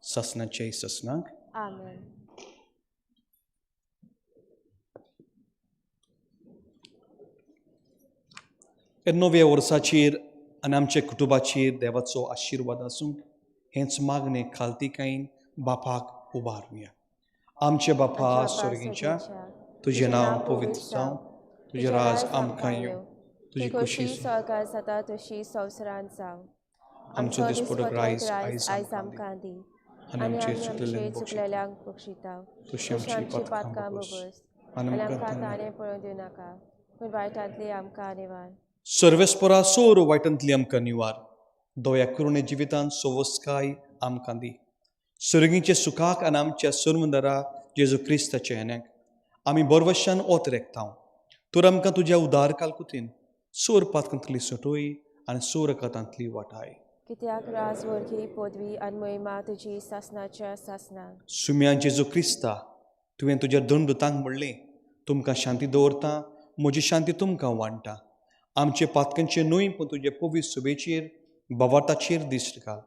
ससनाचे ससनाक. आमेन. नव्या वर्साचेर आनी आमच्या कुटुंबाचेर देवाचो आशिर्वाद आसूंक हेंच मागणें खालतीकायेन बापाक उबारुया. आमचे बापा स्वर्गीच्या, तुजें नांव पवित्र जावं, तुजें राज आमकां येवं, तुजी खुशी सळकार जाता तशी संवसारांत जावं. आमचो दिसपडो रायज आयज आमकां दी. आनी आमचे चुकलेल्यांक बक्षिताव. तशी आमची पातकां बगस आनी आमकां ताणें पळोवन दिवं नाका, पूण वायटांतली आमकां निवार. सर्वेस्परा सोर वायटांतली आमकां निवार. दया करून जिवितांत सोवस्काय आमकां दी. सर्गीचे सुखाक आनी आमच्या सर्मदारा जेजू क्रिस्ताच्या येण्याक आमी बरवशान ओतरेकताव. तर आमकां तुज्या उदार कालकुतीन सोर पातकांतली सटोय आनी सोर कातांतली वाटाय. कित्याक राज वरगी पदवी आनी महिमा तुजी सासनाच्या सासनाक. सुम्या जेजू क्रिस्ता, तुवें तुज्या दंडुतांक म्हणलें, तुमकां शांती दवरता, म्हजी शांती तुमकां वांटा. आमचे पातकांचे न्हय पूण तुजे पवित्र सभेचेर भवार्थाचेर दिश्ट घाल.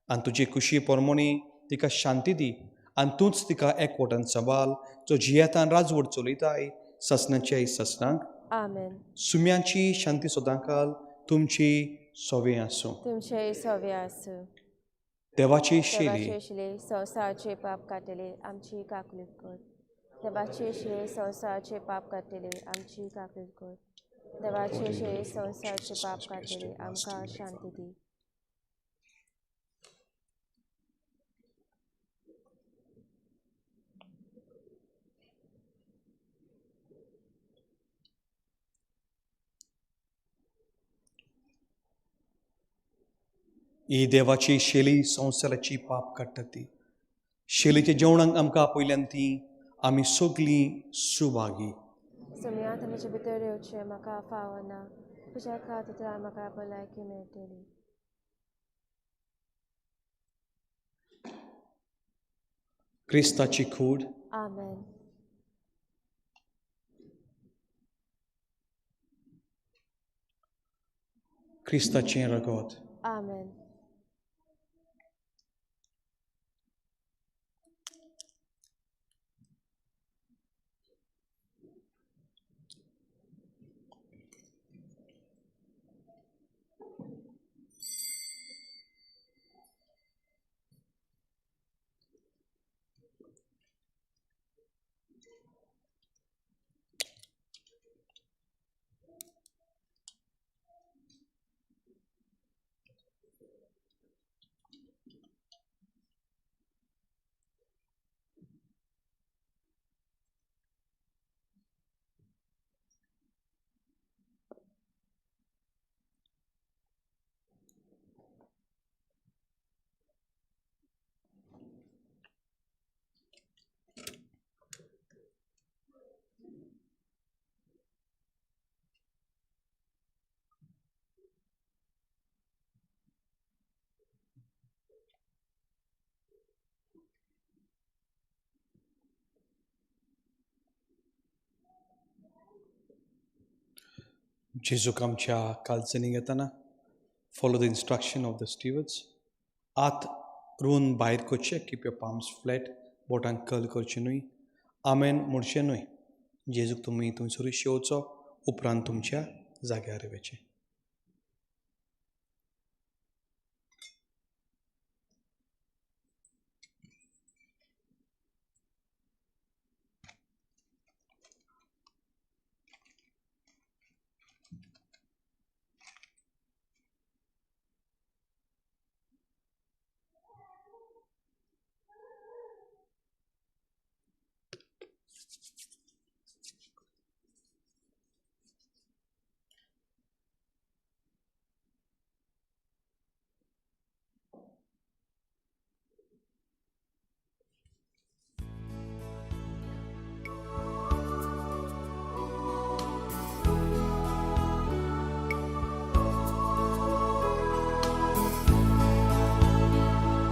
आनी तुजे खुशी प्रमाणे तिका शांती दी. आनी तूंच तिका एकवटान सांबाळ, जो जियेतान राजवट चलयताय ससनाच्या ससनाक. आमेन. सुम्यांची शांती सदांकाल तुमची सोवे आसूं. तुमचे सवे आसूं. देवाचे शेले संवसाराचे पाप काडटले आमची काकूट कर. देवाचे शिळे संवसाराचे पाप काडटले आमची काकूट कर. देवाचे शिळे संवसाराचे पाप काडटले आमकां शांती दी. ही देवाची शेली संवसाराची पाप काडटा ती. शेलीच्या जेवणाक आमकां आपयल्यान ती आमी सगलीं सुभागी. सुमयात म्हजे भितर येवचें म्हाका फावना तुज्या खातीर म्हाका भलायकी मेळटली. क्रिस्ताची कूड आमेन. क्रिस्ताचें रगत. आमेन. जेजूक आमच्या कालचणीक येताना follow the instruction of the stewards. आत रोवन भायर करचें. Keep your palms flat. बोटांक कल करचें न्हय. आमेन म्हणचें न्हय. जेजूक तुमी थंयसरूच शेवचो. उपरांत तुमच्या जाग्यार येवचें.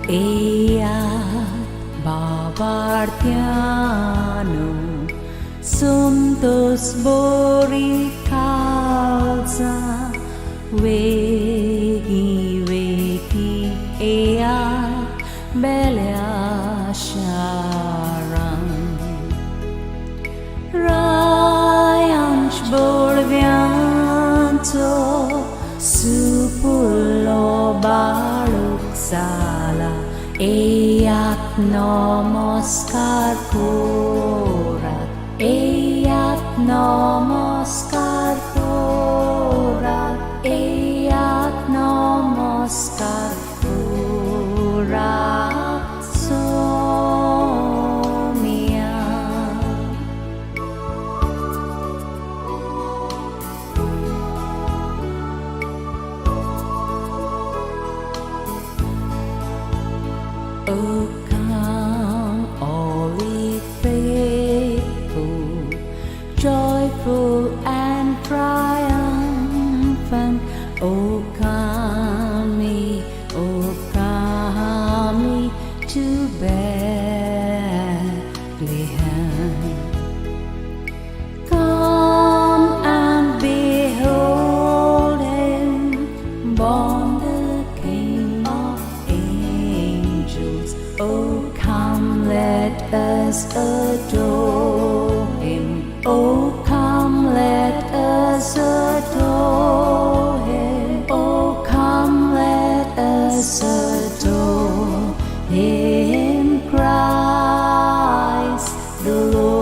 Eat babartiano Suntos borikalza Wegi eat beleasharan Ryanch borvianto Supulo baruksala Eat namaskar korat Eat namaskar korat Eat namaskar korat Somia Oh, come, all ye faithful, joyful and triumphant. Oh, come ye to Bethlehem. Come and behold him, born the King of angels. Oh, come, let us adore him. Oh, come, let us adore him. Oh, come, let us adore him, Christ the Lord.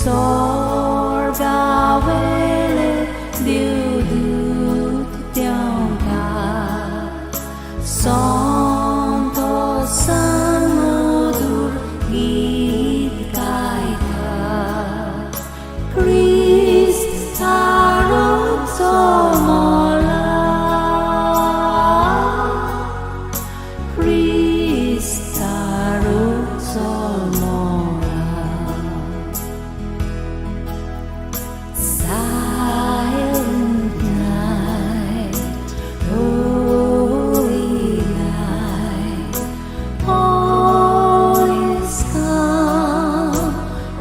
sorgavele diudut tiangka santo samodur git kaita Christ tarot somola Christ tarot somola Silent night, holy night, all is calm,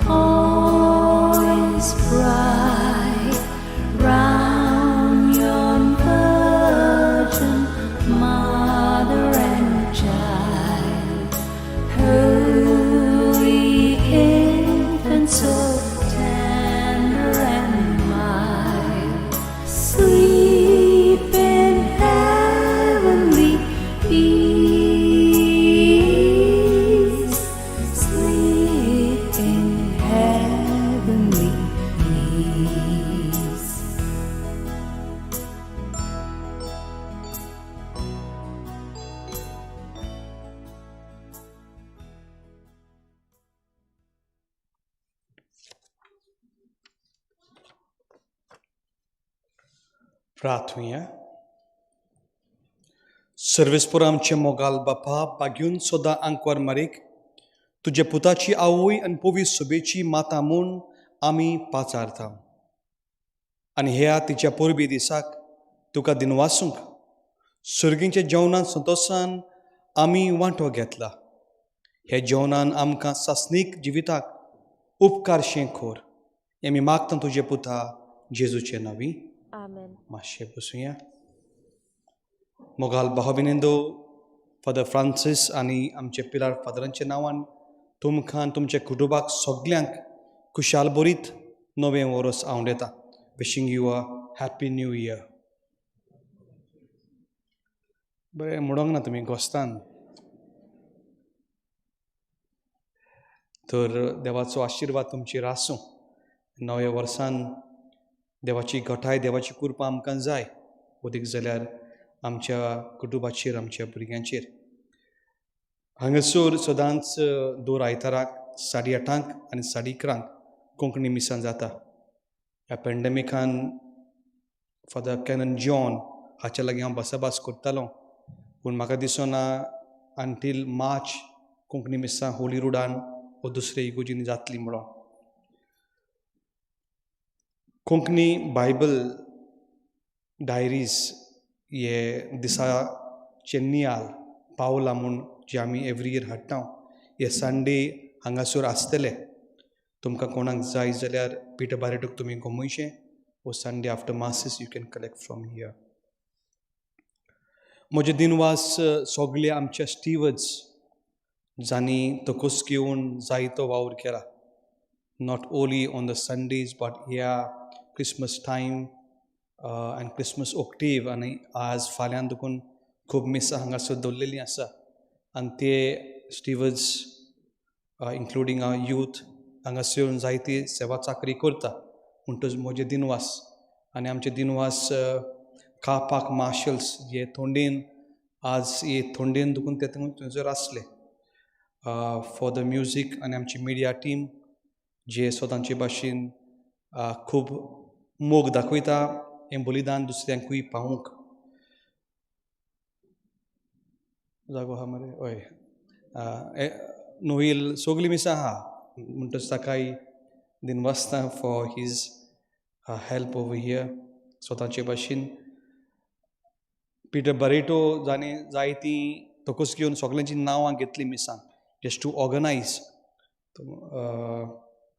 all is bright, round yon virgin mother and child, holy infant so tender and mild, sleep in heavenly peace, sleep in heavenly peace. प्रार्थूया. सर्वेस्पर आमचे मोगाल बापा बागून सोदा आंकवार मारीक तुझे पुताची आवय आनी पवी सोबेची माता म्हूण आमी पाचारता आनी ह्या तिच्या पोरबी दिसाक तुका दिनवासूंक सुर्गींच्या जेवणान संतोशान आमी वांटो घेतला. हे जेवणान आमकां सासनीक जिविताक उपकारशें खोर. हें आमी मागता तुजे पुता जेजूचे नांवी. Amen. मातशें बसूया. मोगाल भावबिनेंदो फादर फ्रांसीस आनी आमचे पिलार फादरांच्या नांवान तुमकां आनी तुमच्या कुटुंबाक सगल्यांक खुशाल बरीत नवें वर्स हांव दिता. Wishing you a happy new year. बरें म्हणोंक ना तुमी घोस्तान. तर देवाचो आशिर्वाद तुमचेर आसूं. नव्या वर्सान देवाची घटाय देवाची कृपा आमकां जाय. ओदीक जाल्यार आमच्या कुटुंबाचेर आमच्या भुरग्यांचेर. हांगासर सदांच दर आयताराक 8:30 आनी 11:30 कोंकणी मिसान जाता. ह्या पॅन्डेमिकान फादर कॅनन जॉन हाच्या लागीं हांव भासाभास करतालो पूण म्हाका दिसना अंटील मार्च कोंकणी मिसां होली रोडान वो दुसरे इगोजीन जातली म्हणून. कोंकणी बायबल डायरीज हे दिसाचे नियाल पावला म्हूण जे आमी एवरी इयर हाडटा हे संडे हांगासर आसतले. तुमकां कोणाक जाय जाल्यार पिटर बारेटूक तुमी घुमयचें वो Sunday after masses you can collect from here. म्हजे दिनवास सगळे आमच्या स्टिवर्ड्स जांणी तोकूस घेवन जायतो वावर केला. Not only on the Sundays but ह्या क्रिसमस टायम आनी क्रिसमस ऑक्टेव आनी आज फाल्यां देखून खूब मिसां हांगासर दवरलेलीं आसा आनी ते स्टिवर्ड्स इन्क्लुडींग आवर यूथ हांगासर जायती सेवा चाकरी करता. म्हणटच म्हजे दिनवास आनी आमचे दिनवास कार पार्क मार्शल्स हे थोंडेन आज हे थोंडेन देखून ते थंयसर आसले. फॉर द म्युजीक आनी आमची मिडिया टीम जे स्वतांचे भाशेन खूब मोग दाखयता हें बलिदान दुसऱ्यांकूय पावूंक. जागो आहा मरे हय नोवेल सगळीं मिसां आहा म्हणटच ताकाय दिनवासता for his help over here स्वताचे भाशेन. पिटर बरेटो जाणें जायतीं तोकूस घेवन सगळ्यांची नांवां घेतलीं मिसांग जस्ट टू ऑर्गनायज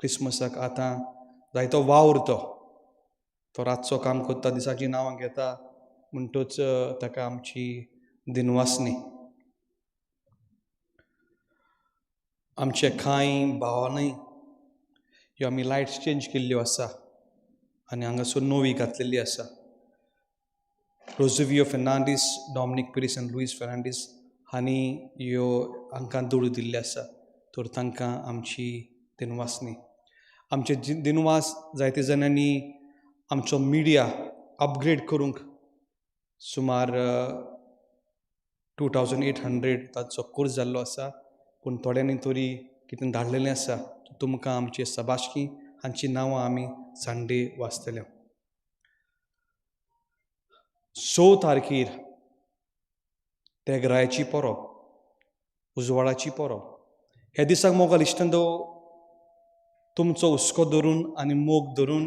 क्रिसमसाक. आतां जायतो वावर तो रातचो काम करता दिसाची नांवां घेता म्हणटच ताका आमची दिनवासनी. आमचे कांय भावांनी ह्यो आमी लायट्स चेंज केल्ल्यो आसा आनी हांगासर नवी घातलेली आसा. रोझिवियो फेर्नांडीस, डॉमिनीक पिरीस आनी लुईस फेर्नांडीस हांणी ह्यो हांकां दूड दिल्ले आसा तर तांकां आमची दिनवासनी. आमचे दिनवास जायते जाणांनी आमचो मिडिया अपग्रेड करूंक सुमार 2800 ताचो कोर्स जाल्लो आसा, पूण थोड्यांनी तरी कितें धाडलेलें आसा तुमकां आमचे सभाशकी हांची नांवां आमी संडे वाचतले. 6 तारखेर तेगरायची परब, उजवाडाची परब. ह्या दिसाक मोगाल इश्टंदो तुमचो हुस्को धरून आनी मोग धरून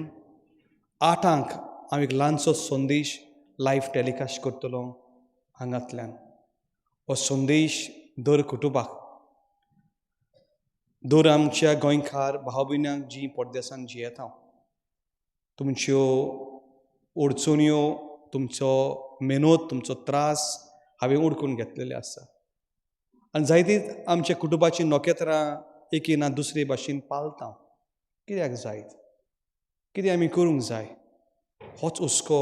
8 हांव एक ल्हानसो संदेश लायव्ह टॅलिकास्ट करतलो हांगांतल्यान. हो संदेश दर कुटुंबाक, दर आमच्या गोंयकार भाव भयणांक जी परदेसांत जियेता, तुमच्यो अडचण्यो, तुमचो मेहनत, तुमचो त्रास हांवें उडकून घेतलेले आसा. आनी जायती आमच्या कुटुंबाची नोकेत्रां एके ना दुसरे भाशेन पालता. कित्याक जायत, कितें आमी करूंक जाय, होच हुस्को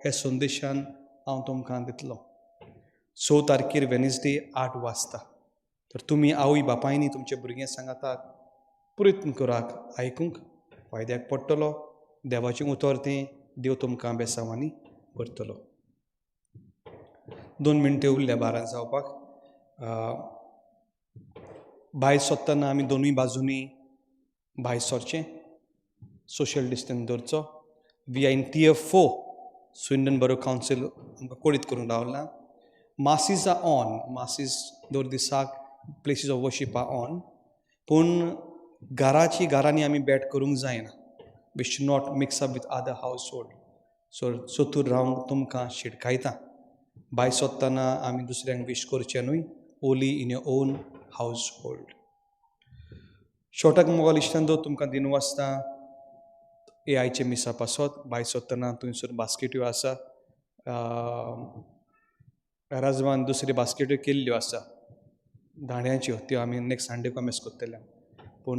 ह्या संदेशान हांव तुमकां दितलो. 6 तारखेर वेनसडे 8 वाजता. तर तुमी आवय बापायनी तुमचे भुरगे सांगातात, प्रयत्न करात आयकूंक, फायद्याक पडटलो. देवाचें उतर तें देव तुमकां बेसांवांनी करतलो. 2 मिनटां उरल्या 12 जावपाक. भायर सरतना आमी दोनूय बाजूनी भायर सरचें, सोशल डिस्टन्स दवरचो. We are in Tier 4, Swindon borough council आमकां कोडीत करून रावला. मासीस आर ऑन, मासीस दर दिसाक places of worship are on, पूण घरांनी आमी बॅट करूंक जायना. We should not mix up with other household. So चतूर रावंक तुमकां शिटकायता. भायर सरतना आमी दुसऱ्यांक विश करचें न्हय, ओली इन युअर ओन हावस होल्ड. शॉर्टाक मोगाल इश्टांदो तुमकां दिनू आसता AIचे मिसा पासत. भायर सरतना थंयसर बास्केट्यो आसा, राजवान दुसरी बास्केट्यो केल्ल्यो आसा दाण्याच्यो, त्यो आमी नेक्स्ट संडे कमेस करतले. पूण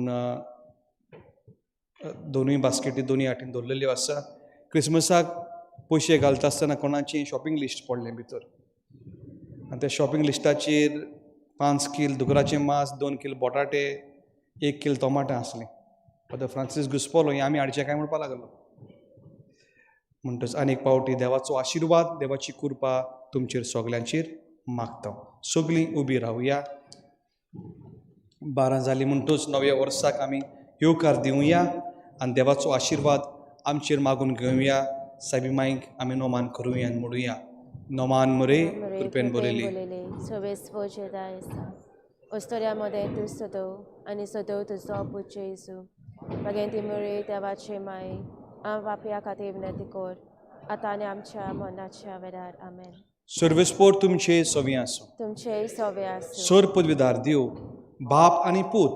दोनूय बास्केटी दोनूय वाटेन दवरलेल्यो आसा. क्रिसमसाक पयशे घालता आसतना कोणाची शॉपिंग लिस्ट पडलें भितर, आनी त्या शॉपिंग लिस्टाचेर 5 किल दुकराचें मांस, 2 किल बटाटे, 1 किल टोमाटां आसलीं. फादर फ्रांसीस घुस्पलो, हें आमी हाडचें काय म्हणपाक लागलो. म्हणटच आनी एक पावटी देवाचो आशिर्वाद, देवाची कृपा तुमचेर सगल्यांचेर मागता. सगळीं उबी रावया. 12 जालीं म्हणटच नव्या वर्साक आमी येवकार दिवया आनी देवाचो आशिर्वाद आमचेर मागून घेवया. सायबी मांयक आमी नोमान करुया आनी म्हणुया, नोमान मरे कृपेन बरयली. Sobis voce da esta. Ostoriamo tu sodo, ani sodo tu zopuce Isu. Pagenti muri devace mai, am vapia catevne ticor, atane amcia monacia vedar. Amen. सर्वेस्पोर तुमचे सोवी आसूं. Tumce soviasu. सर पदवीदार देव, बाप आनी पूत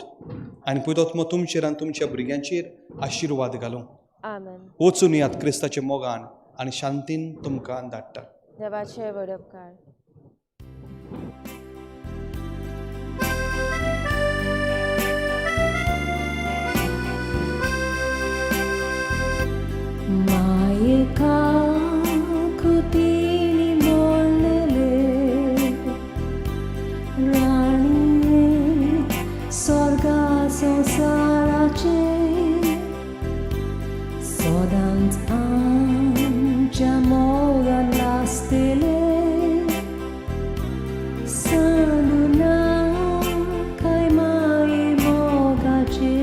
आनी पुतात्मो तुमचेर आनी तुमच्या भुरग्यांचेर आशिर्वाद घालूं. Amen. वचून यात क्रिस्ताचे मोगान आनी शांतीन तुमकां धाडटा. Devace vodopkar. Maika kutini molele Rani sorga sonsarace Sodant amca las stelle Sanuna kai mai mogace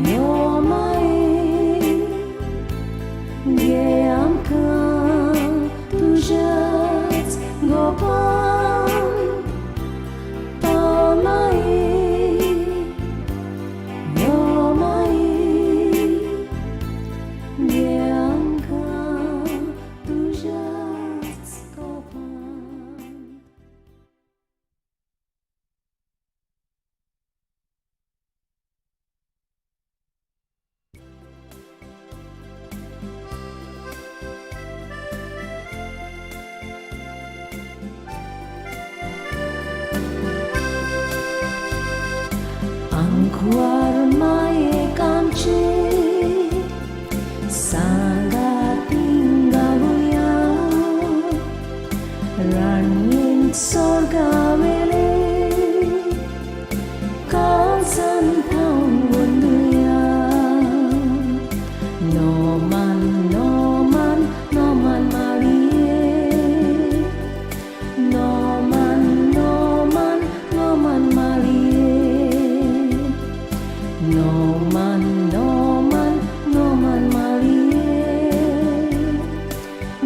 यो माये घे आमकां तुज्याच गोपान तो माये यो माये घे आमकां तुज्याच गोपान. Angkuar maek amche sangat tinggaluya ranin sorga wele kalsan taun wunduya noman noman noman marie noman noman noman marie Noman, Noman, Noman Marie.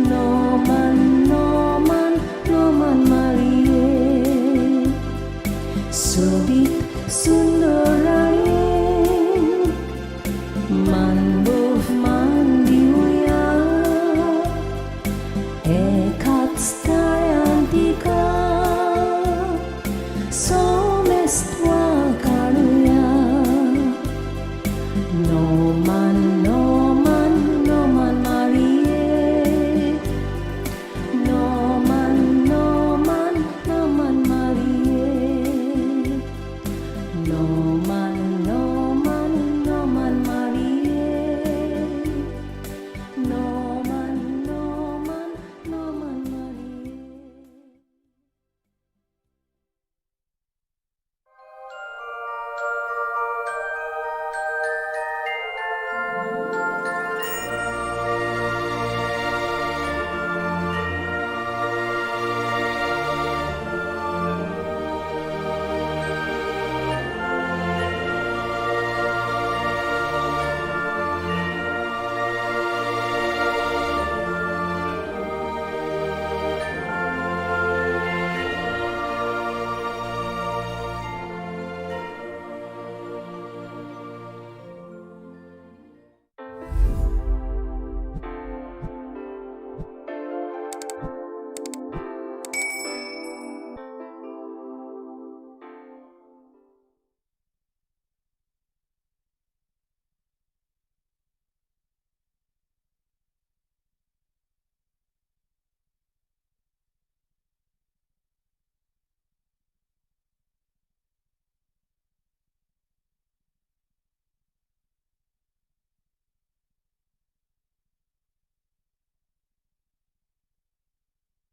Noman, Noman, Noman Marie. Subit sundorain, mandov mandiuya. Ekat stayantika, somestva kaluya. No